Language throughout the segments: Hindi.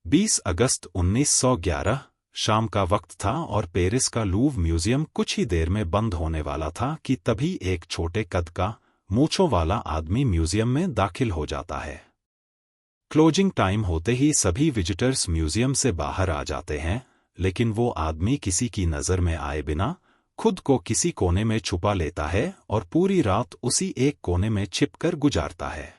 20 अगस्त 1911 शाम का वक्त था और पेरिस का लूव म्यूजियम कुछ ही देर में बंद होने वाला था कि तभी एक छोटे कद का मूंछों वाला आदमी म्यूजियम में दाखिल हो जाता है। क्लोजिंग टाइम होते ही सभी विजिटर्स म्यूजियम से बाहर आ जाते हैं, लेकिन वो आदमी किसी की नज़र में आए बिना खुद को किसी कोने में छुपा लेता है और पूरी रात उसी एक कोने में छिपकर गुजारता है।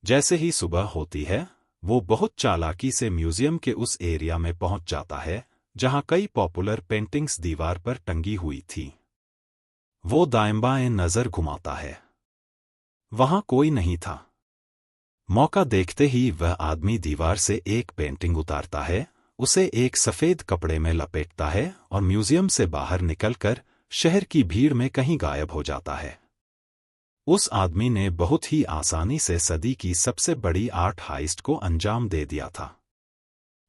जैसे ही सुबह होती है, वो बहुत चालाकी से म्यूजियम के उस एरिया में पहुंच जाता है जहां कई पॉपुलर पेंटिंग्स दीवार पर टंगी हुई थी। वो दाएं-बाएं नजर घुमाता है। वहां कोई नहीं था। मौका देखते ही वह आदमी दीवार से एक पेंटिंग उतारता है, उसे एक सफेद कपड़े में लपेटता है और म्यूजियम से बाहर निकलकर शहर की भीड़ में कहीं गायब हो जाता है। उस आदमी ने बहुत ही आसानी से सदी की सबसे बड़ी आर्ट हाइस्ट को अंजाम दे दिया था।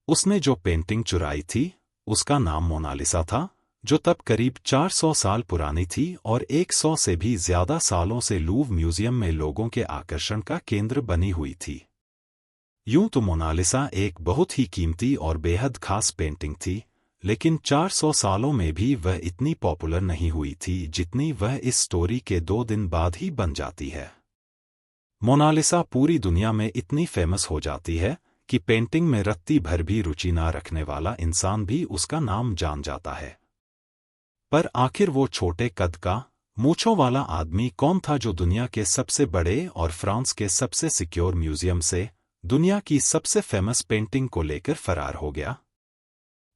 उसने जो पेंटिंग चुराई थी, उसका नाम मोनालिसा था, जो तब करीब 400 साल पुरानी थी और 100 से भी ज्यादा सालों से लूव म्यूजियम में लोगों के आकर्षण का केंद्र बनी हुई थी। यूं तो मोनालिसा एक बहुत ही कीमती और बेहद खास पेंटिंग थी, लेकिन 400 सालों में भी वह इतनी पॉपुलर नहीं हुई थी जितनी वह इस स्टोरी के 2 दिन बाद ही बन जाती है। मोनालिसा पूरी दुनिया में इतनी फेमस हो जाती है कि पेंटिंग में रत्ती भर भी रुचि ना रखने वाला इंसान भी उसका नाम जान जाता है। पर आखिर वो छोटे कद का मूंछों वाला आदमी कौन था जो दुनिया के सबसे बड़े और फ्रांस के सबसे सिक्योर म्यूजियम से दुनिया की सबसे फेमस पेंटिंग को लेकर फरार हो गया?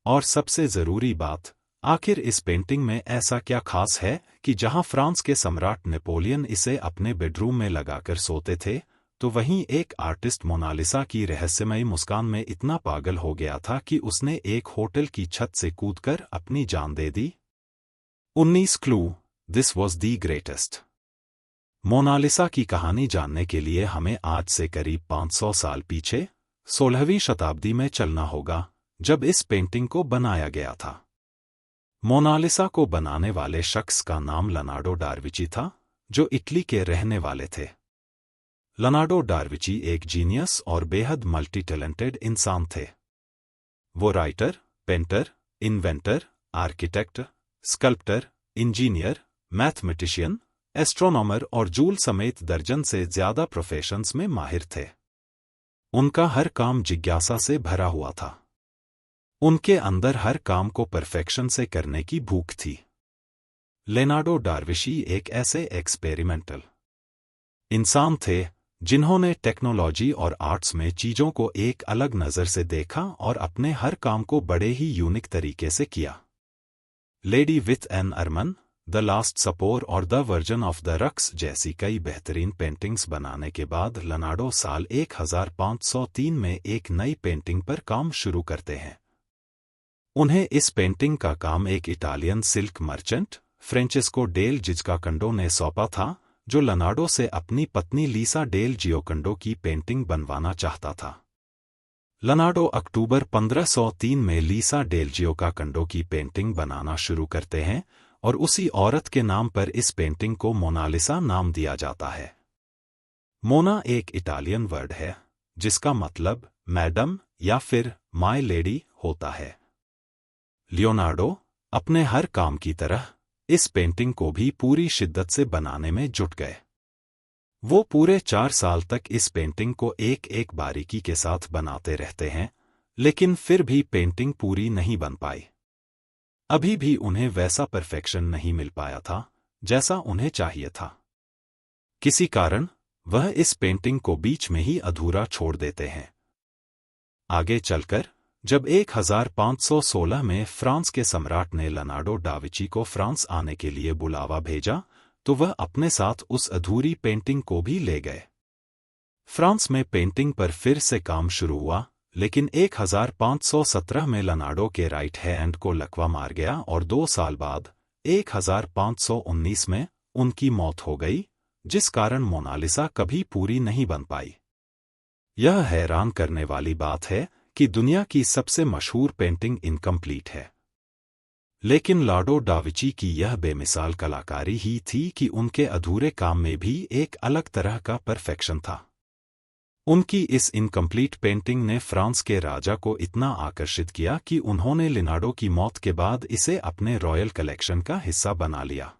और सबसे जरूरी बात, आखिर इस पेंटिंग में ऐसा क्या खास है कि जहां फ्रांस के सम्राट नेपोलियन इसे अपने बेडरूम में लगाकर सोते थे, तो वहीं एक आर्टिस्ट मोनालिसा की रहस्यमयी मुस्कान में इतना पागल हो गया था कि उसने एक होटल की छत से कूदकर अपनी जान दे दी। 19 clue, this was the greatest. Mona Lisa की कहानी जानने के लिए हमें आज से करीब 500 साल पीछे 16वीं शताब्दी में चलना होगा, जब इस पेंटिंग को बनाया गया था। मोनालिसा को बनाने वाले शख्स का नाम लियोनार्डो डा विंची था, जो इटली के रहने वाले थे। लियोनार्डो डा विंची एक जीनियस और बेहद मल्टी टैलेंटेड इंसान थे। वो writer, painter, inventor, architect, sculptor, engineer, mathematician, astronomer और जूल समेत दर्जन से ज्यादा प्रोफेशंस में माहिर थे। उनका हर काम जिज्ञासा से भरा हुआ था। उनके अंदर हर काम को परफेक्शन से करने की भूख थी। लियोनार्डो डा विंची एक ऐसे एक्सपेरिमेंटल इंसान थे जिन्होंने टेक्नोलॉजी और आर्ट्स में चीजों को एक अलग नजर से देखा और अपने हर काम को बड़े ही यूनिक तरीके से किया। Lady with an ermine, the last supper और the virgin of the rocks जैसी कई बेहतरीन पेंटिंग्स बनाने के बाद लियोनार्डो साल 1503 में एक नई पेंटिंग पर काम शुरू करते हैं। उन्हें इस पेंटिंग का काम एक इटालियन सिल्क मर्चेंट फ्रेंचेस्को डेल जियोकंडो ने सौंपा था, जो लियोनार्डो से अपनी पत्नी लीसा डेल जियोकंडो की पेंटिंग बनवाना चाहता था। लियोनार्डो अक्टूबर 1503 में लीसा डेल जियोकंडो की पेंटिंग बनाना शुरू करते हैं और उसी औरत के नाम पर इस पेंटिंग को मोनालिसा नाम दिया जाता है। मोना एक इटालियन वर्ड है जिसका मतलब मैडम या फिर माय लेडी होता है। लियोनार्डो अपने हर काम की तरह इस पेंटिंग को भी पूरी शिद्दत से बनाने में जुट गए। वो पूरे 4 साल तक इस पेंटिंग को एक एक बारीकी के साथ बनाते रहते हैं, लेकिन फिर भी पेंटिंग पूरी नहीं बन पाई। अभी भी उन्हें वैसा परफेक्शन नहीं मिल पाया था जैसा उन्हें चाहिए था। किसी कारण वह इस पेंटिंग को बीच में ही अधूरा छोड़ देते हैं। आगे चलकर जब 1516 में फ्रांस के सम्राट ने लियोनार्डो डा विंची को फ्रांस आने के लिए बुलावा भेजा, तो वह अपने साथ उस अधूरी पेंटिंग को भी ले गए। फ्रांस में पेंटिंग पर फिर से काम शुरू हुआ, लेकिन 1517 में लियोनार्डो के राइट हैंड को लकवा मार गया और 2 साल बाद 1519 में उनकी मौत हो गई, जिस कारण मोनालिसा कभी पूरी नहीं बन पाई। यह हैरान करने वाली बात है कि दुनिया की सबसे मशहूर पेंटिंग इनकम्प्लीट है। लेकिन लियोनार्डो डा विंची की यह बेमिसाल कलाकारी ही थी कि उनके अधूरे काम में भी एक अलग तरह का परफेक्शन था। उनकी इस इनकम्प्लीट पेंटिंग ने फ्रांस के राजा को इतना आकर्षित किया कि उन्होंने लिनार्डो की मौत के बाद इसे अपने रॉयल कलेक्शन का हिस्सा बना लिया।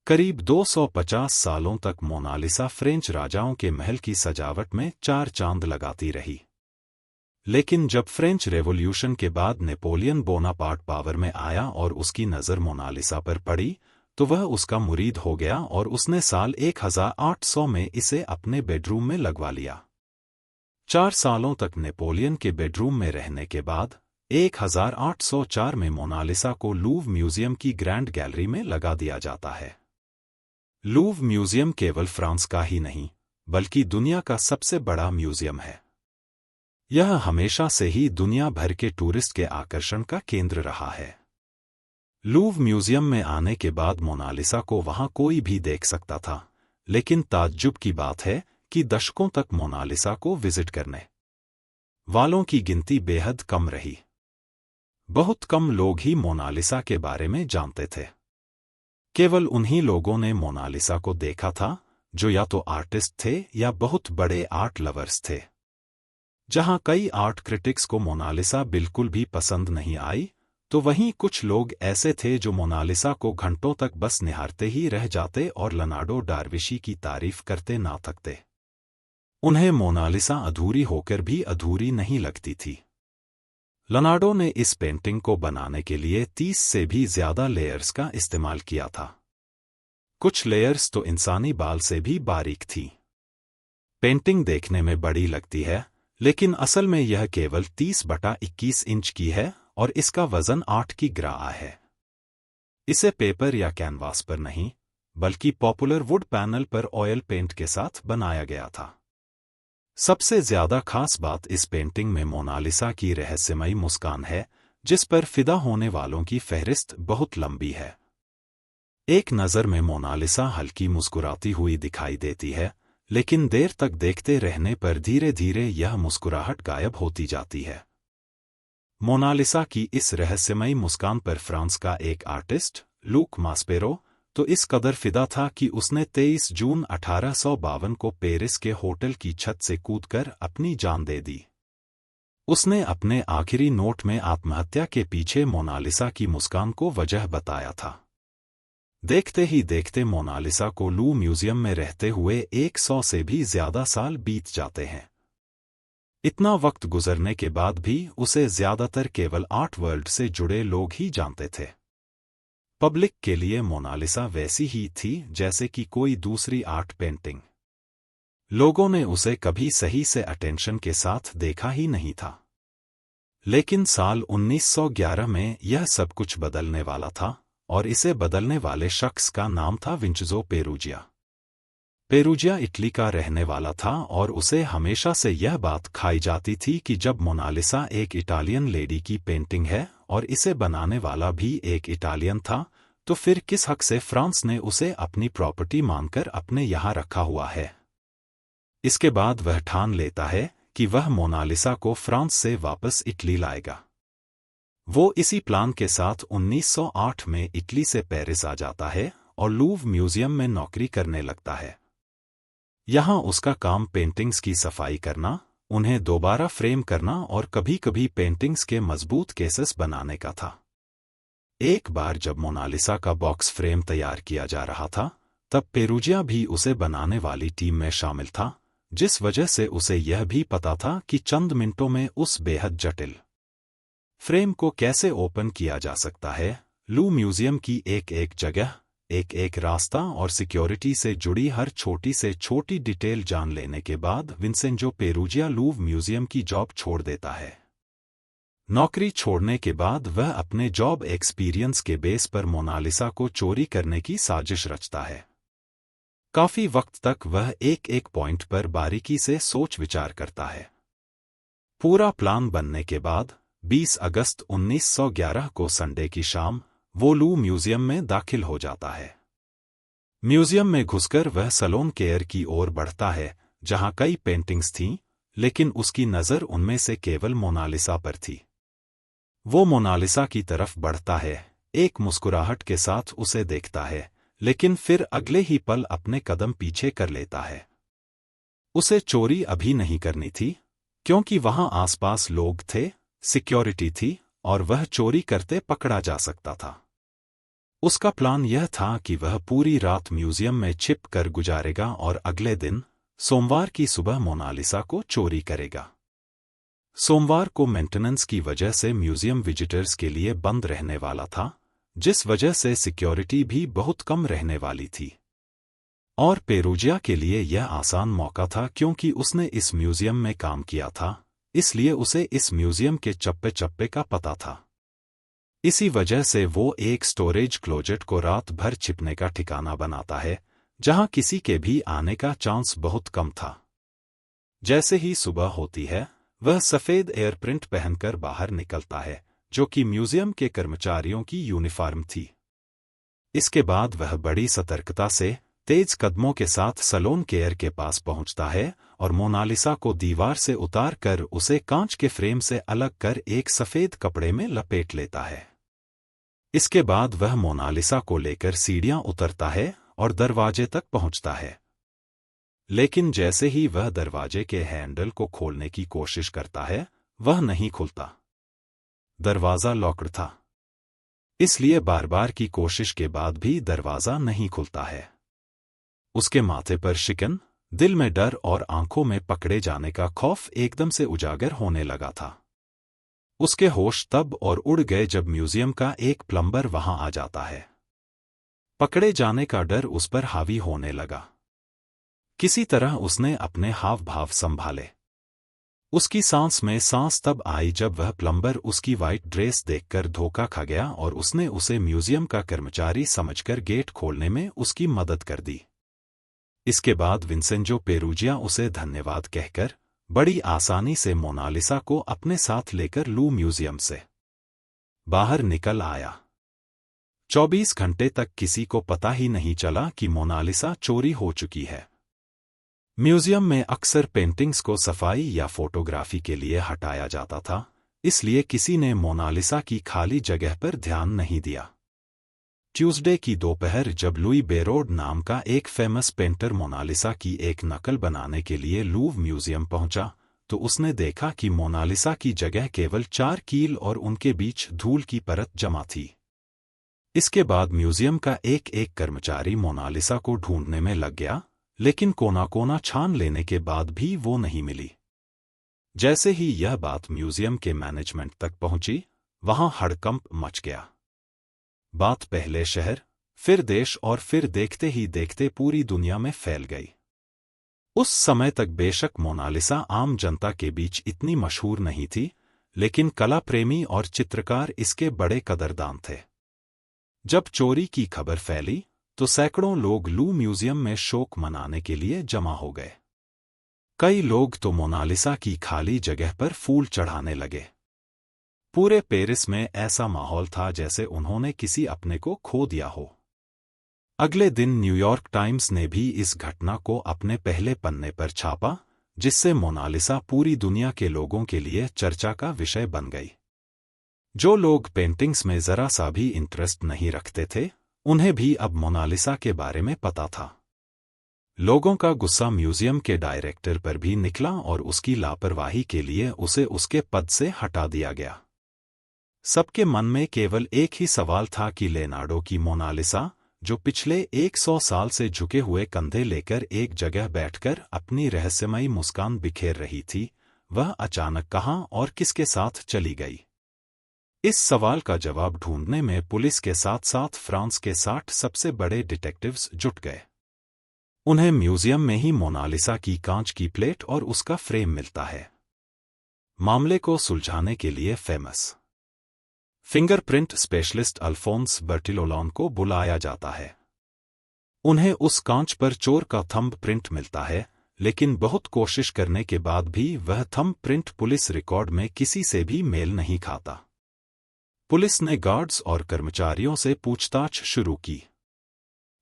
करीब 250 सालों तक मोनालिसा फ्रेंच राजाओं के महल की सजावट में चार चांद लगाती रही। लेकिन जब फ्रेंच रेवोल्यूशन के बाद नेपोलियन बोनापार्ट पावर में आया और उसकी नज़र मोनालिसा पर पड़ी, तो वह उसका मुरीद हो गया और उसने साल 1800 में इसे अपने बेडरूम में लगवा लिया। 4 सालों तक नेपोलियन के बेडरूम में रहने के बाद 1804 में मोनालिसा को लूव म्यूजियम की ग्रैंड गैलरी में लगा दिया जाता है। लूव म्यूजियम केवल फ्रांस का ही नहीं, बल्कि दुनिया का सबसे बड़ा म्यूजियम है। यह हमेशा से ही दुनिया भर के टूरिस्ट के आकर्षण का केंद्र रहा है। लूव म्यूजियम में आने के बाद मोनालिसा को वहां कोई भी देख सकता था, लेकिन ताज्जुब की बात है कि दशकों तक मोनालिसा को विजिट करने वालों की गिनती बेहद कम रही। बहुत कम लोग ही मोनालिसा के बारे में जानते थे। केवल उन्हीं लोगों ने मोनालिसा को देखा था जो या तो आर्टिस्ट थे या बहुत बड़े आर्ट लवर्स थे। जहां कई आर्ट क्रिटिक्स को मोनालिसा बिल्कुल भी पसंद नहीं आई, तो वहीं कुछ लोग ऐसे थे जो मोनालिसा को घंटों तक बस निहारते ही रह जाते और लिनार्डो डार्विशी की तारीफ करते ना थकते। उन्हें मोनालिसा अधूरी होकर भी अधूरी नहीं लगती थी। लिनार्डो ने इस पेंटिंग को बनाने के लिए 30 से भी ज्यादा लेयर्स का इस्तेमाल किया था। कुछ लेयर्स तो इंसानी बाल से भी बारीक थी। पेंटिंग देखने में बड़ी लगती है, लेकिन असल में यह केवल 30/21 इंच की है और इसका वजन 8 की ग्रा है। इसे पेपर या कैनवास पर नहीं, बल्कि पॉपुलर वुड पैनल पर ऑयल पेंट के साथ बनाया गया था। सबसे ज्यादा खास बात इस पेंटिंग में मोनालिसा की रहस्यमयी मुस्कान है, जिस पर फिदा होने वालों की फहरिस्त बहुत लंबी है। एक नज़र में मोनालिसा हल्की मुस्कुराती हुई दिखाई देती है, लेकिन देर तक देखते रहने पर धीरे धीरे यह मुस्कुराहट गायब होती जाती है। मोनालिसा की इस रहस्यमयी मुस्कान पर फ्रांस का एक आर्टिस्ट, लूक मास्पेरो, तो इस कदर फिदा था कि उसने 23 जून 1852 को पेरिस के होटल की छत से कूदकर अपनी जान दे दी। उसने अपने आखिरी नोट में आत्महत्या के पीछे मोनालिसा की मुस्कान को वजह बताया था। देखते ही देखते मोनालिसा को लूव म्यूजियम में रहते हुए 100 से भी ज्यादा साल बीत जाते हैं। इतना वक्त गुजरने के बाद भी उसे ज्यादातर केवल आर्ट वर्ल्ड से जुड़े लोग ही जानते थे। पब्लिक के लिए मोनालिसा वैसी ही थी जैसे कि कोई दूसरी आर्ट पेंटिंग। लोगों ने उसे कभी सही से अटेंशन के साथ देखा ही नहीं था। लेकिन साल 1911 में यह सब कुछ बदलने वाला था, और इसे बदलने वाले शख्स का नाम था विंचेंज़ो पेरुजिया। पेरुजिया इटली का रहने वाला था और उसे हमेशा से यह बात खाई जाती थी कि जब मोनालिसा एक इटालियन लेडी की पेंटिंग है और इसे बनाने वाला भी एक इटालियन था, तो फिर किस हक से फ्रांस ने उसे अपनी प्रॉपर्टी मानकर अपने यहाँ रखा हुआ है। इसके बाद वह ठान लेता है कि वह मोनालिसा को फ्रांस से वापस इटली लाएगा। वो इसी प्लान के साथ 1908 में इटली से पेरिस आ जाता है और लूव म्यूजियम में नौकरी करने लगता है। यहाँ उसका काम पेंटिंग्स की सफाई करना, उन्हें दोबारा फ्रेम करना और कभी-कभी पेंटिंग्स के मजबूत केसेस बनाने का था। एक बार जब मोनालिसा का बॉक्स फ्रेम तैयार किया जा रहा था, तब पेरुजिया भी उसे बनाने वाली टीम में शामिल था, जिस वजह से उसे यह भी पता था कि चंद मिनटों में उस बेहद जटिल फ्रेम को कैसे ओपन किया जा सकता है। लूव म्यूजियम की एक-एक जगह, एक-एक रास्ता और सिक्योरिटी से जुड़ी हर छोटी से छोटी डिटेल जान लेने के बाद विंसेंजो पेरुजिया लूव म्यूजियम की जॉब छोड़ देता है। नौकरी छोड़ने के बाद वह अपने जॉब एक्सपीरियंस के बेस पर मोनालिसा को चोरी करने की साजिश रचता है। काफी वक्त तक वह एक-एक पॉइंट पर बारीकी से सोच विचार करता है। पूरा प्लान बनने के बाद 20 अगस्त 1911 को संडे की शाम वो लूव म्यूजियम में दाखिल हो जाता है। म्यूजियम में घुसकर वह सलोन केयर की ओर बढ़ता है, जहां कई पेंटिंग्स थीं, लेकिन उसकी नज़र उनमें से केवल मोनालिसा पर थी। वो मोनालिसा की तरफ बढ़ता है, एक मुस्कुराहट के साथ उसे देखता है, लेकिन फिर अगले ही पल अपने कदम पीछे कर लेता है। उसे चोरी अभी नहीं करनी थी, क्योंकि वहां आसपास लोग थे, सिक्योरिटी थी और वह चोरी करते पकड़ा जा सकता था। उसका प्लान यह था कि वह पूरी रात म्यूजियम में छिप कर गुजारेगा और अगले दिन सोमवार की सुबह मोनालिसा को चोरी करेगा। सोमवार को मेंटेनेंस की वजह से म्यूजियम विजिटर्स के लिए बंद रहने वाला था, जिस वजह से सिक्योरिटी भी बहुत कम रहने वाली थी। और पेरूजिया के लिए यह आसान मौका था क्योंकि उसने इस म्यूजियम में काम किया था, इसलिए उसे इस म्यूजियम के चप्पे चप्पे का पता था। इसी वजह से वो एक स्टोरेज क्लोजेट को रात भर छिपने का ठिकाना बनाता है, जहां किसी के भी आने का चांस बहुत कम था। जैसे ही सुबह होती है, वह सफेद एयरप्रिंट पहनकर बाहर निकलता है, जो कि म्यूजियम के कर्मचारियों की यूनिफॉर्म थी। इसके बाद वह बड़ी सतर्कता से तेज कदमों के साथ सलोन केयर के पास पहुंचता है और मोनालिसा को दीवार से उतार कर उसे कांच के फ्रेम से अलग कर एक सफेद कपड़े में लपेट लेता है। इसके बाद वह मोनालिसा को लेकर सीढ़ियां उतरता है और दरवाजे तक पहुंचता है। लेकिन जैसे ही वह दरवाजे के हैंडल को खोलने की कोशिश करता है, वह नहीं खुलता। दरवाजा लॉक्ड था, इसलिए बार बार की कोशिश के बाद भी दरवाजा नहीं खुलता है। उसके माथे पर शिकन, दिल में डर और आंखों में पकड़े जाने का खौफ एकदम से उजागर होने लगा था। उसके होश तब और उड़ गए जब म्यूजियम का एक प्लम्बर वहां आ जाता है। पकड़े जाने का डर उस पर हावी होने लगा। किसी तरह उसने अपने हाव भाव संभाले। उसकी सांस में सांस तब आई जब वह प्लम्बर उसकी वाइट ड्रेस देखकर धोखा खा गया और उसने उसे म्यूजियम का कर्मचारी समझकर गेट खोलने में उसकी मदद कर दी। इसके बाद विंसेंजो पेरूजिया उसे धन्यवाद कहकर बड़ी आसानी से मोनालिसा को अपने साथ लेकर लू म्यूजियम से बाहर निकल आया। 24 घंटे तक किसी को पता ही नहीं चला कि मोनालिसा चोरी हो चुकी है। म्यूजियम में अक्सर पेंटिंग्स को सफाई या फोटोग्राफी के लिए हटाया जाता था, इसलिए किसी ने मोनालिसा की खाली जगह पर ध्यान नहीं दिया। ट्यूसडे की दोपहर जब लुई बेरोड नाम का एक फेमस पेंटर मोनालिसा की एक नकल बनाने के लिए लूव म्यूजियम पहुंचा, तो उसने देखा कि मोनालिसा की जगह केवल 4 कील और उनके बीच धूल की परत जमा थी। इसके बाद म्यूजियम का एक एक कर्मचारी मोनालिसा को ढूंढने में लग गया, लेकिन कोना कोना छान लेने के बाद भी वो नहीं मिली। जैसे ही यह बात म्यूजियम के मैनेजमेंट तक पहुंची, वहां हड़कंप मच गया। बात पहले शहर, फिर देश और फिर देखते ही देखते पूरी दुनिया में फैल गई। उस समय तक बेशक मोनालिसा आम जनता के बीच इतनी मशहूर नहीं थी, लेकिन कला प्रेमी और चित्रकार इसके बड़े कदरदान थे। जब चोरी की खबर फैली, तो सैकड़ों लोग लू म्यूजियम में शोक मनाने के लिए जमा हो गए। कई लोग तो मोनालिसा की खाली जगह पर फूल चढ़ाने लगे। पूरे पेरिस में ऐसा माहौल था जैसे उन्होंने किसी अपने को खो दिया हो। अगले दिन न्यूयॉर्क टाइम्स ने भी इस घटना को अपने पहले पन्ने पर छापा, जिससे मोनालिसा पूरी दुनिया के लोगों के लिए चर्चा का विषय बन गई। जो लोग पेंटिंग्स में जरा सा भी इंटरेस्ट नहीं रखते थे, उन्हें भी अब मोनालिसा के बारे में पता था। लोगों का गुस्सा म्यूजियम के डायरेक्टर पर भी निकला और उसकी लापरवाही के लिए उसे उसके पद से हटा दिया गया। सबके मन में केवल एक ही सवाल था कि लेनार्डो की मोनालिसा, जो पिछले 100 साल से झुके हुए कंधे लेकर एक जगह बैठकर अपनी रहस्यमयी मुस्कान बिखेर रही थी, वह अचानक कहां और किसके साथ चली गई। इस सवाल का जवाब ढूंढने में पुलिस के साथ साथ फ्रांस के 60 सबसे बड़े डिटेक्टिव्स जुट गए। उन्हें म्यूजियम में ही मोनालिसा की कांच की प्लेट और उसका फ्रेम मिलता है। मामले को सुलझाने के लिए फेमस फिंगरप्रिंट स्पेशलिस्ट अल्फोंस बर्टिलोलोन को बुलाया जाता है। उन्हें उस कांच पर चोर का थंब प्रिंट मिलता है, लेकिन बहुत कोशिश करने के बाद भी वह थंब प्रिंट पुलिस रिकॉर्ड में किसी से भी मेल नहीं खाता। पुलिस ने गार्ड्स और कर्मचारियों से पूछताछ शुरू की।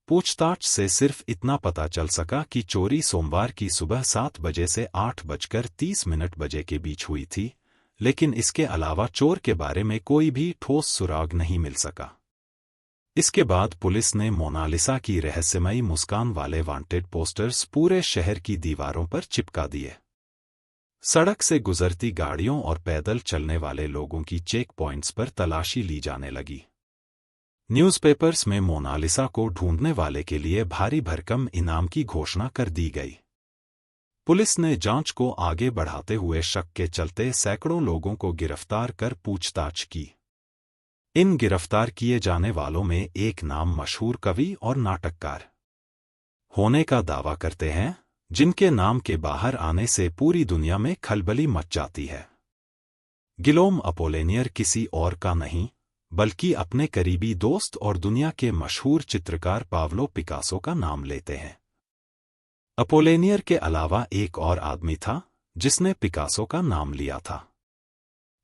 पूछताछ से सिर्फ इतना पता चल सका कि चोरी सोमवार की सुबह 7 बजे से 8:30 बजे के बीच हुई थी, लेकिन इसके अलावा चोर के बारे में कोई भी ठोस सुराग नहीं मिल सका। इसके बाद पुलिस ने मोनालिसा की रहस्यमयी मुस्कान वाले वांटेड पोस्टर्स पूरे शहर की दीवारों पर चिपका दिए। सड़क से गुजरती गाड़ियों और पैदल चलने वाले लोगों की चेक पॉइंट्स पर तलाशी ली जाने लगी। न्यूज़पेपर्स में मोनालिसा को ढूंढने वाले के लिए भारी भरकम इनाम की घोषणा कर दी गई। पुलिस ने जांच को आगे बढ़ाते हुए शक के चलते सैकड़ों लोगों को गिरफ्तार कर पूछताछ की। इन गिरफ्तार किए जाने वालों में एक नाम मशहूर कवि और नाटककार होने का दावा करते हैं, जिनके नाम के बाहर आने से पूरी दुनिया में खलबली मच जाती है। गिलोम अपोलिनेयर किसी और का नहीं, बल्कि अपने करीबी दोस्त और दुनिया के मशहूर चित्रकार पाब्लो पिकासो का नाम लेते हैं। अपोलिनेयर के अलावा एक और आदमी था जिसने पिकासो का नाम लिया था।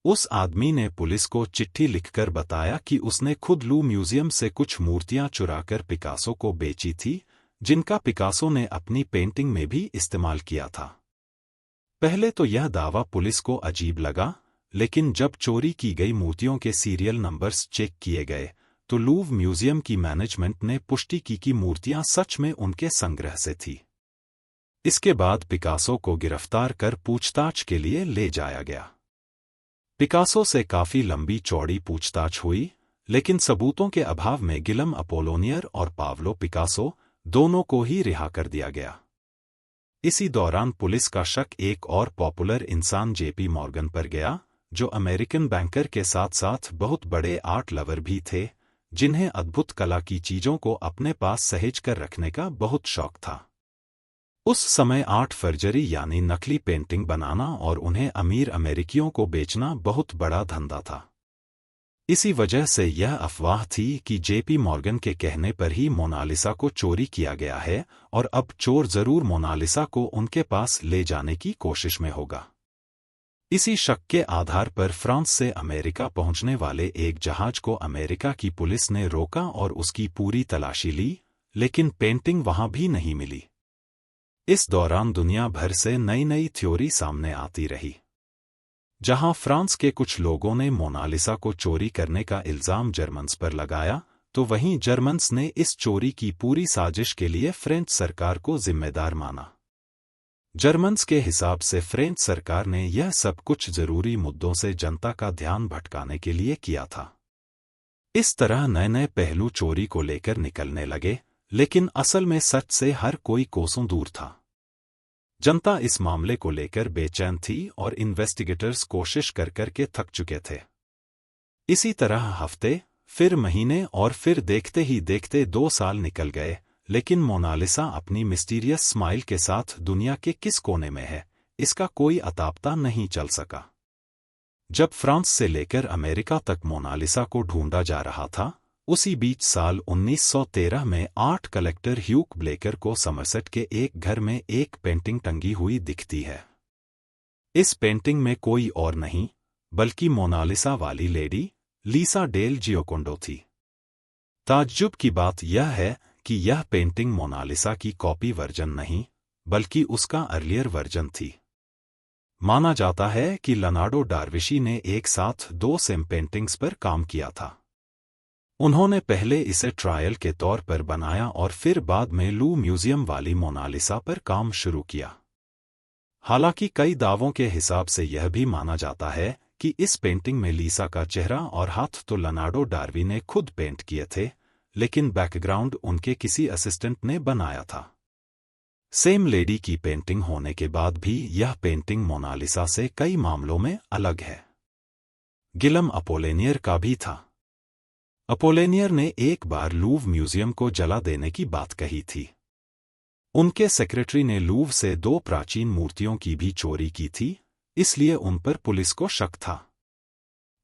उस आदमी ने पुलिस को चिट्ठी लिखकर बताया कि उसने खुद लू म्यूजियम से कुछ मूर्तियां चुराकर पिकासो को बेची थी, जिनका पिकासो ने अपनी पेंटिंग में भी इस्तेमाल किया था। पहले तो यह दावा पुलिस को अजीब लगा, लेकिन जब चोरी की गई मूर्तियों के सीरियल नंबर्स चेक किए गए तो लूव म्यूजियम की मैनेजमेंट ने पुष्टि की कि मूर्तियां सच में उनके संग्रह से थी। इसके बाद पिकासो को गिरफ्तार कर पूछताछ के लिए ले जाया गया। पिकासो से काफी लंबी चौड़ी पूछताछ हुई, लेकिन सबूतों के अभाव में गिलम अपोलिनेयर और पाब्लो पिकासो दोनों को ही रिहा कर दिया गया। इसी दौरान पुलिस का शक एक और पॉपुलर इंसान जेपी मॉर्गन पर गया, जो अमेरिकन बैंकर के साथ साथ बहुत बड़े आर्ट लवर भी थे, जिन्हें अद्भुत कला की चीजों को अपने पास सहेज कर रखने का बहुत शौक था। उस समय आर्ट फर्जरी यानी नकली पेंटिंग बनाना और उन्हें अमीर अमेरिकियों को बेचना बहुत बड़ा धंधा था। इसी वजह से यह अफवाह थी कि जेपी मॉर्गन के कहने पर ही मोनालिसा को चोरी किया गया है और अब चोर जरूर मोनालिसा को उनके पास ले जाने की कोशिश में होगा। इसी शक के आधार पर फ्रांस से अमेरिका पहुंचने वाले एक जहाज को अमेरिका की पुलिस ने रोका और उसकी पूरी तलाशी ली, लेकिन पेंटिंग वहां भी नहीं मिली। इस दौरान दुनिया भर से नई नई थ्योरी सामने आती रही। जहां फ्रांस के कुछ लोगों ने मोनालिसा को चोरी करने का इल्जाम जर्मन्स पर लगाया, तो वहीं जर्मन्स ने इस चोरी की पूरी साजिश के लिए फ्रेंच सरकार को जिम्मेदार माना। जर्मन्स के हिसाब से फ्रेंच सरकार ने यह सब कुछ जरूरी मुद्दों से जनता का ध्यान भटकाने के लिए किया था। इस तरह नए नए पहलू चोरी को लेकर निकलने लगे, लेकिन असल में सच से हर कोई कोसों दूर था। जनता इस मामले को लेकर बेचैन थी और इन्वेस्टिगेटर्स कोशिश कर करके थक चुके थे। इसी तरह हफ्ते, फिर महीने और फिर देखते ही देखते 2 साल निकल गए, लेकिन मोनालिसा अपनी मिस्टीरियस स्माइल के साथ दुनिया के किस कोने में है, इसका कोई अतापता नहीं चल सका। जब फ्रांस से लेकर अमेरिका तक मोनालिसा को ढूंढा जा रहा था, उसी बीच साल 1913 में आर्ट कलेक्टर ह्यूग ब्लेकर को समरसेट के एक घर में एक पेंटिंग टंगी हुई दिखती है। इस पेंटिंग में कोई और नहीं, बल्कि मोनालिसा वाली लेडी लीसा डेल जियोकोंडो थी। ताज्जुब की बात यह है कि यह पेंटिंग मोनालिसा की कॉपी वर्जन नहीं, बल्कि उसका अर्लियर वर्जन थी। माना जाता है कि लियोनार्डो डार्विशी ने एक साथ 2 सेम पेंटिंग्स पर काम किया था। उन्होंने पहले इसे ट्रायल के तौर पर बनाया और फिर बाद में लू म्यूजियम वाली मोनालिसा पर काम शुरू किया। हालांकि कई दावों के हिसाब से यह भी माना जाता है कि इस पेंटिंग में लीसा का चेहरा और हाथ तो लियोनार्डो डार्वी ने खुद पेंट किए थे, लेकिन बैकग्राउंड उनके किसी असिस्टेंट ने बनाया था। सेम लेडी की पेंटिंग होने के बाद भी यह पेंटिंग मोनालिसा से कई मामलों में अलग है। गिलम अपोलिनेयर का भी था। अपोलिनेयर ने एक बार लूव म्यूजियम को जला देने की बात कही थी। उनके सेक्रेटरी ने लूव से 2 प्राचीन मूर्तियों की भी चोरी की थी, इसलिए उन पर पुलिस को शक था।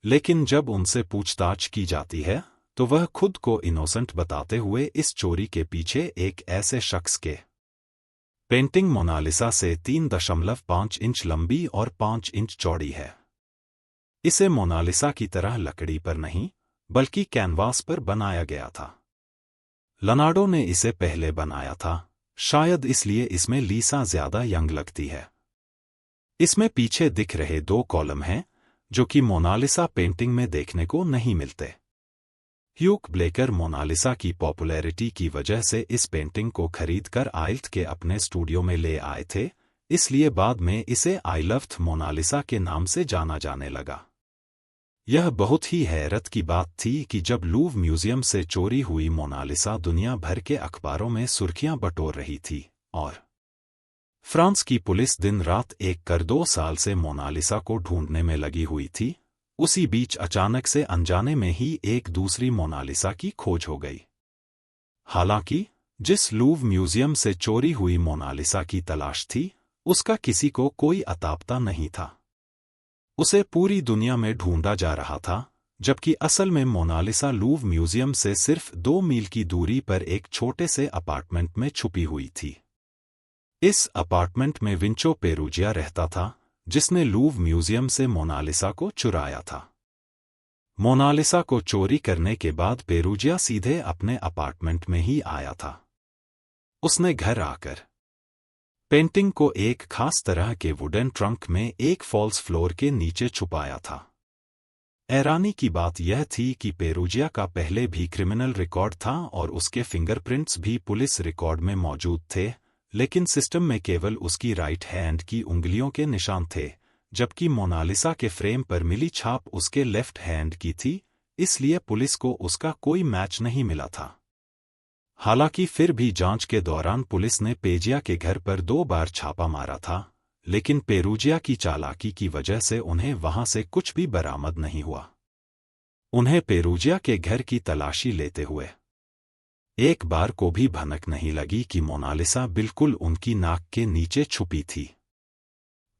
लेकिन जब उनसे पूछताछ की जाती है, तो वह खुद को इनोसेंट बताते हुए इस चोरी के पीछे एक ऐसे शख्स के पेंटिंग मोनालिसा से 3.5 इंच लंबी और 5 इंच चौड़ी है। इसे मोनालिसा की तरह लकड़ी पर नहीं, बल्कि कैनवास पर बनाया गया था। लियोनार्डो ने इसे पहले बनाया था, शायद इसलिए इसमें लीसा ज्यादा यंग लगती है। इसमें पीछे दिख रहे 2 कॉलम हैं, जो कि मोनालिसा पेंटिंग में देखने को नहीं मिलते। ह्यूग ब्लेकर मोनालिसा की पॉपुलैरिटी की वजह से इस पेंटिंग को खरीदकर आइल्थ के अपने स्टूडियो में ले आए थे, इसलिए बाद में इसे आई लव्ड मोनालिसा के नाम से जाना जाने लगा। यह बहुत ही हैरत की बात थी कि जब लूव म्यूजियम से चोरी हुई मोनालिसा दुनिया भर के अखबारों में सुर्खियां बटोर रही थी और फ्रांस की पुलिस दिन रात एक कर 2 साल से मोनालिसा को ढूंढने में लगी हुई थी, उसी बीच अचानक से अनजाने में ही एक दूसरी मोनालिसा की खोज हो गई। हालांकि जिस लूव म्यूजियम से चोरी हुई मोनालिसा की तलाश थी, उसका किसी को कोई अता पता नहीं था। उसे पूरी दुनिया में ढूंढा जा रहा था, जबकि असल में मोनालिसा लूव म्यूजियम से सिर्फ 2 मील की दूरी पर एक छोटे से अपार्टमेंट में छुपी हुई थी। इस अपार्टमेंट में विंचो पेरूजिया रहता था, जिसने लूव म्यूजियम से मोनालिसा को चुराया था। मोनालिसा को चोरी करने के बाद पेरूजिया सीधे अपने अपार्टमेंट में ही आया था। उसने घर आकर पेंटिंग को एक खास तरह के वुडन ट्रंक में एक फॉल्स फ्लोर के नीचे छुपाया था। हैरानी की बात यह थी कि पेरूजिया का पहले भी क्रिमिनल रिकॉर्ड था और उसके फिंगरप्रिंट्स भी पुलिस रिकॉर्ड में मौजूद थे, लेकिन सिस्टम में केवल उसकी राइट हैंड की उंगलियों के निशान थे, जबकि मोनालिसा के फ्रेम पर मिली छाप उसके लेफ्ट हैंड की थी, इसलिए पुलिस को उसका कोई मैच नहीं मिला था। हालांकि फिर भी जांच के दौरान पुलिस ने पेजिया के घर पर 2 बार छापा मारा था, लेकिन पेरूजिया की चालाकी की वजह से उन्हें वहां से कुछ भी बरामद नहीं हुआ। उन्हें पेरूजिया के घर की तलाशी लेते हुए एक बार को भी भनक नहीं लगी कि मोनालिसा बिल्कुल उनकी नाक के नीचे छुपी थी।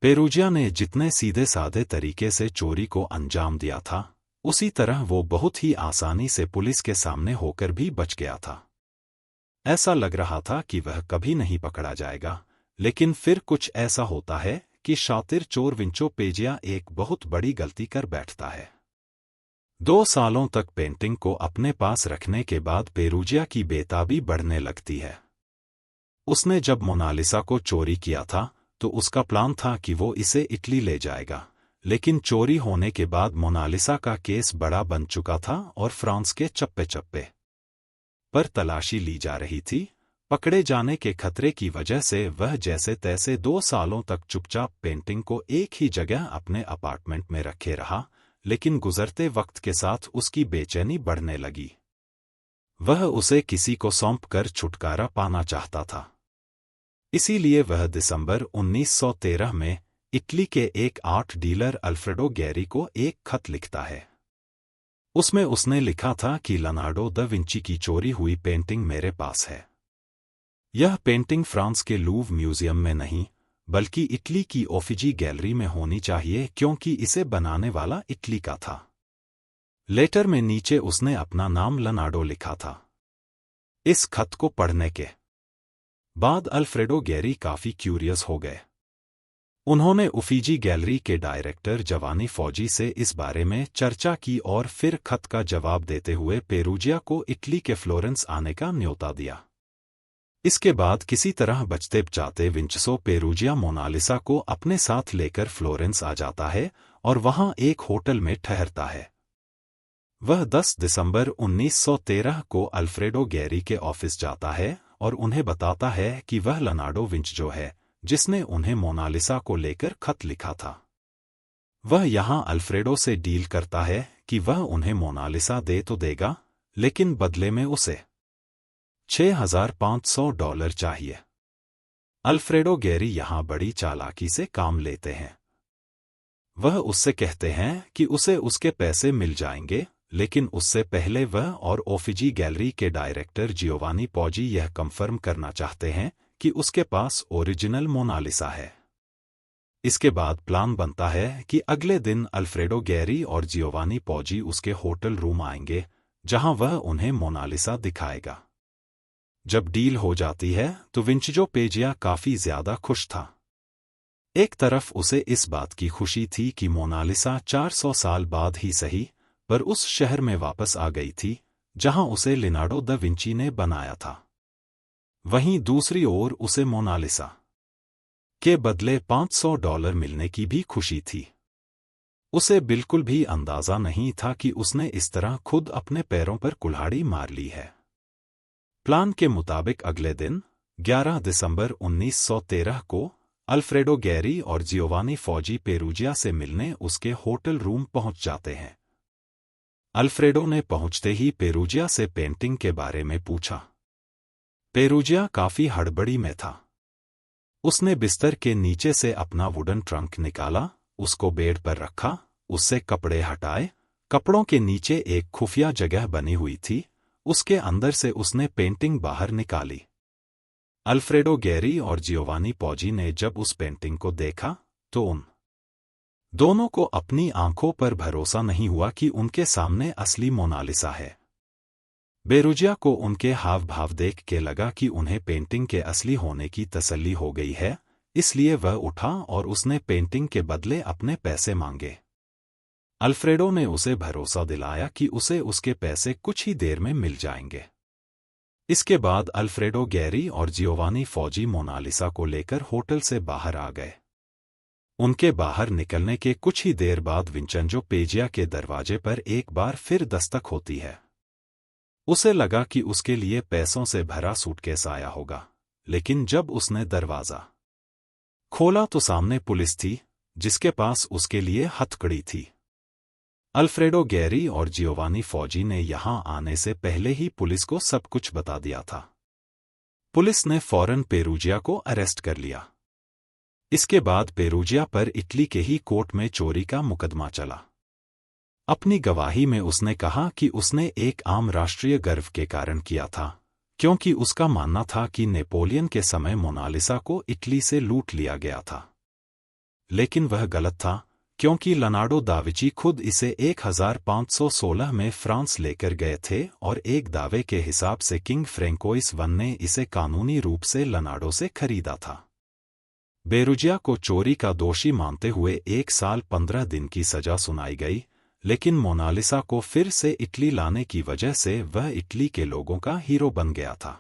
पेरूजिया ने जितने सीधे साधे तरीके से चोरी को अंजाम दिया था, उसी तरह वो बहुत ही आसानी से पुलिस के सामने होकर भी बच गया था। ऐसा लग रहा था कि वह कभी नहीं पकड़ा जाएगा, लेकिन फिर कुछ ऐसा होता है कि शातिर चोर विंचो पेजिया एक बहुत बड़ी गलती कर बैठता है। 2 सालों तक पेंटिंग को अपने पास रखने के बाद पेरूजिया की बेताबी बढ़ने लगती है। उसने जब मोनालिसा को चोरी किया था, तो उसका प्लान था कि वो इसे इटली ले जाएगा, लेकिन चोरी होने के बाद मोनालिसा का केस बड़ा बन चुका था और फ्रांस के चप्पे-चप्पे पर तलाशी ली जा रही थी। पकड़े जाने के खतरे की वजह से वह जैसे तैसे 2 सालों तक चुपचाप पेंटिंग को एक ही जगह अपने अपार्टमेंट में रखे रहा, लेकिन गुजरते वक्त के साथ उसकी बेचैनी बढ़ने लगी। वह उसे किसी को सौंप कर छुटकारा पाना चाहता था। इसीलिए वह दिसंबर 1913 में इटली के एक आर्ट डीलर अल्फ्रेडो गैरी को एक खत लिखता है। उसमें उसने लिखा था कि लियोनार्डो दा विंची की चोरी हुई पेंटिंग मेरे पास है। यह पेंटिंग फ्रांस के लूव म्यूजियम में नहीं, बल्कि इटली की ओफिजी गैलरी में होनी चाहिए, क्योंकि इसे बनाने वाला इटली का था। लेटर में नीचे उसने अपना नाम लियोनार्डो लिखा था। इस खत को पढ़ने के बाद अल्फ्रेडो गैरी काफी क्यूरियस हो गए। उन्होंने उफिजी गैलरी के डायरेक्टर जवानी फौजी से इस बारे में चर्चा की और फिर खत का जवाब देते हुए पेरूजिया को इटली के फ्लोरेंस आने का न्योता दिया। इसके बाद किसी तरह बचते बचाते विंचेंजो पेरूजिया मोनालिसा को अपने साथ लेकर फ्लोरेंस आ जाता है और वहां एक होटल में ठहरता है। वह 10 दिसंबर 1913 को अल्फ्रेडो गैरी के ऑफिस जाता है और उन्हें बताता है कि वह लियोनार्डो विंचेंजो है, जिसने उन्हें मोनालिसा को लेकर खत लिखा था। वह यहां अल्फ्रेडो से डील करता है कि वह उन्हें मोनालिसा दे तो देगा, लेकिन बदले में उसे $6,500 चाहिए। अल्फ्रेडो गैरी यहां बड़ी चालाकी से काम लेते हैं। वह उससे कहते हैं कि उसे उसके पैसे मिल जाएंगे, लेकिन उससे पहले वह और ओफिजी गैलरी के डायरेक्टर जियोवानी पॉजी यह कंफर्म करना चाहते हैं कि उसके पास ओरिजिनल मोनालिसा है। इसके बाद प्लान बनता है कि अगले दिन अल्फ्रेडो गैरी और जियोवानी पॉजी उसके होटल रूम आएंगे, जहां वह उन्हें मोनालिसा दिखाएगा। जब डील हो जाती है तो विंचेंजो पेजिया काफी ज्यादा खुश था। एक तरफ उसे इस बात की खुशी थी कि मोनालिसा 400 साल बाद ही सही, पर उस शहर में वापस आ गई थी जहां उसे लियोनार्डो दा विंची ने बनाया था। वहीं दूसरी ओर उसे मोनालिसा के बदले $500 मिलने की भी खुशी थी। उसे बिल्कुल भी अंदाजा नहीं था कि उसने इस तरह खुद अपने पैरों पर कुल्हाड़ी मार ली है। प्लान के मुताबिक अगले दिन 11 दिसंबर 1913 को अल्फ्रेडो गैरी और जियोवानी फौजी पेरूजिया से मिलने उसके होटल रूम पहुंच जाते हैं। अल्फ्रेडो ने पहुंचते ही पेरूजिया से पेंटिंग के बारे में पूछा। पेरूजिया काफी हड़बड़ी में था। उसने बिस्तर के नीचे से अपना वुडन ट्रंक निकाला, उसको बेड पर रखा, उससे कपड़े हटाए। कपड़ों के नीचे एक खुफिया जगह बनी हुई थी, उसके अंदर से उसने पेंटिंग बाहर निकाली। अल्फ्रेडो गैरी और जियोवानी फौजी ने जब उस पेंटिंग को देखा तो उन दोनों को अपनी आंखों पर भरोसा नहीं हुआ कि उनके सामने असली मोनालिसा है। पेरूजिया को उनके हाव भाव देख के लगा कि उन्हें पेंटिंग के असली होने की तसल्ली हो गई है, इसलिए वह उठा और उसने पेंटिंग के बदले अपने पैसे मांगे। अल्फ्रेडो ने उसे भरोसा दिलाया कि उसे उसके पैसे कुछ ही देर में मिल जाएंगे। इसके बाद अल्फ्रेडो गैरी और जियोवानी फौजी मोनालिसा को लेकर होटल से बाहर आ गए। उनके बाहर निकलने के कुछ ही देर बाद विंचेंजो पेजिया के दरवाजे पर एक बार फिर दस्तक होती है। उसे लगा कि उसके लिए पैसों से भरा सूटकेस आया होगा, लेकिन जब उसने दरवाजा खोला तो सामने पुलिस थी, जिसके पास उसके लिए हथकड़ी थी। अल्फ्रेडो गैरी और जियोवानी फौजी ने यहां आने से पहले ही पुलिस को सब कुछ बता दिया था। पुलिस ने फौरन पेरूजिया को अरेस्ट कर लिया। इसके बाद पेरूजिया पर इटली के ही कोर्ट में चोरी का मुकदमा चला। अपनी गवाही में उसने कहा कि उसने एक आम राष्ट्रीय गर्व के कारण किया था, क्योंकि उसका मानना था कि नेपोलियन के समय मोनालिसा को इटली से लूट लिया गया था। लेकिन वह गलत था, क्योंकि लियोनार्डो दा विंची खुद इसे 1516 में फ्रांस लेकर गए थे और एक दावे के हिसाब से किंग फ्रेंकोइस I ने इसे कानूनी रूप से लियोनार्डो से खरीदा था। पेरूजिया को चोरी का दोषी मानते हुए 1 साल 15 दिन की सजा सुनाई गई, लेकिन मोनालिसा को फिर से इटली लाने की वजह से वह इटली के लोगों का हीरो बन गया था।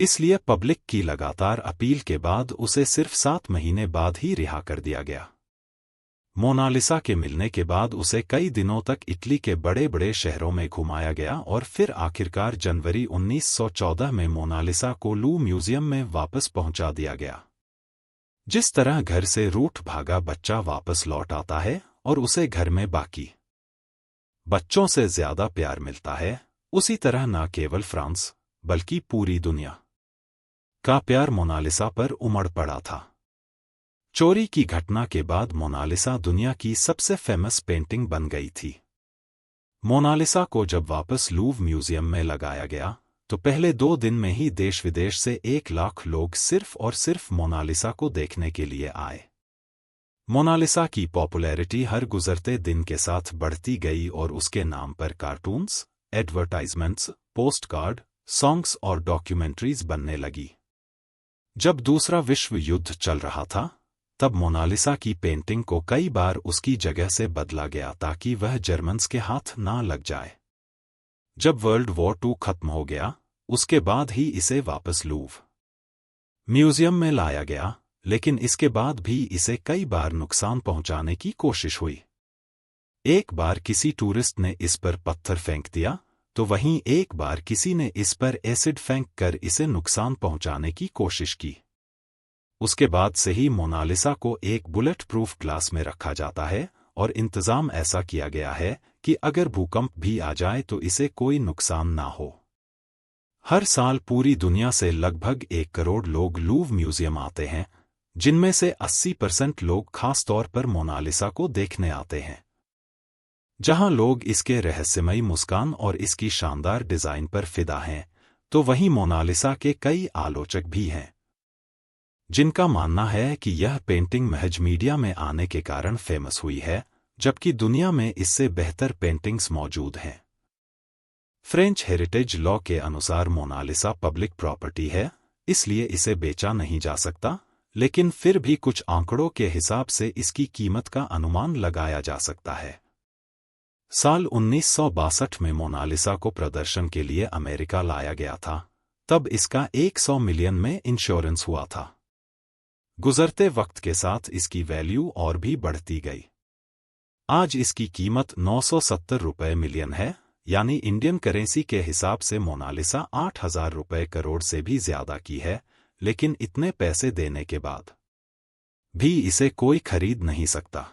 इसलिए पब्लिक की लगातार अपील के बाद उसे सिर्फ 7 महीने बाद ही रिहा कर दिया गया। मोनालिसा के मिलने के बाद उसे कई दिनों तक इटली के बड़े बड़े शहरों में घुमाया गया और फिर आखिरकार जनवरी 1914 में मोनालिसा को लूव म्यूजियम में वापस पहुंचा दिया गया। जिस तरह घर से रूठ भागा बच्चा वापस लौट आता है और उसे घर में बाकी बच्चों से ज्यादा प्यार मिलता है, उसी तरह न केवल फ्रांस बल्कि पूरी दुनिया का प्यार मोनालिसा पर उमड़ पड़ा था। चोरी की घटना के बाद मोनालिसा दुनिया की सबसे फेमस पेंटिंग बन गई थी। मोनालिसा को जब वापस लूव म्यूजियम में लगाया गया तो पहले 2 दिन में ही देश विदेश से 1 लाख लोग सिर्फ और सिर्फ मोनालिसा को देखने के लिए आए। मोनालिसा की पॉपुलैरिटी हर गुजरते दिन के साथ बढ़ती गई और उसके नाम पर कार्टून्स, एडवर्टाइजमेंट्स, पोस्टकार्ड, सॉन्ग्स और डॉक्यूमेंट्रीज बनने लगी। जब दूसरा विश्व युद्ध चल रहा था, तब मोनालिसा की पेंटिंग को कई बार उसकी जगह से बदला गया ताकि वह जर्मन्स के हाथ ना लग जाए। जब वर्ल्ड वॉर II खत्म हो गया, उसके बाद ही इसे वापस लूव म्यूजियम में लाया गया, लेकिन इसके बाद भी इसे कई बार नुकसान पहुंचाने की कोशिश हुई। एक बार किसी टूरिस्ट ने इस पर पत्थर फेंक दिया, तो वहीं एक बार किसी ने इस पर एसिड फेंक कर इसे नुकसान पहुंचाने की कोशिश की। उसके बाद से ही मोनालिसा को एक बुलेट प्रूफ ग्लास में रखा जाता है और इंतजाम ऐसा किया गया है कि अगर भूकंप भी आ जाए तो इसे कोई नुकसान ना हो। हर साल पूरी दुनिया से लगभग 1 करोड़ लोग लूव म्यूजियम आते हैं, जिनमें से 80% लोग खास तौर पर मोनालिसा को देखने आते हैं। जहां लोग इसके रहस्यमयी मुस्कान और इसकी शानदार डिजाइन पर फिदा हैं, तो वहीं मोनालिसा के कई आलोचक भी हैं, जिनका मानना है कि यह पेंटिंग महज मीडिया में आने के कारण फेमस हुई है, जबकि दुनिया में इससे बेहतर पेंटिंग्स मौजूद हैं। फ्रेंच हेरिटेज लॉ के अनुसार मोनालिसा पब्लिक प्रॉपर्टी है, इसलिए इसे बेचा नहीं जा सकता, लेकिन फिर भी कुछ आंकड़ों के हिसाब से इसकी कीमत का अनुमान लगाया जा सकता है। साल 1962 में मोनालिसा को प्रदर्शन के लिए अमेरिका लाया गया था, तब इसका 100 मिलियन में इंश्योरेंस हुआ था। गुजरते वक्त के साथ इसकी वैल्यू और भी बढ़ती गई। आज इसकी कीमत 970 रुपए मिलियन है, यानी इंडियन करेंसी के हिसाब से मोनालिसा 8,000 रुपए करोड़ से भी ज्यादा की है, लेकिन इतने पैसे देने के बाद भी इसे कोई खरीद नहीं सकता।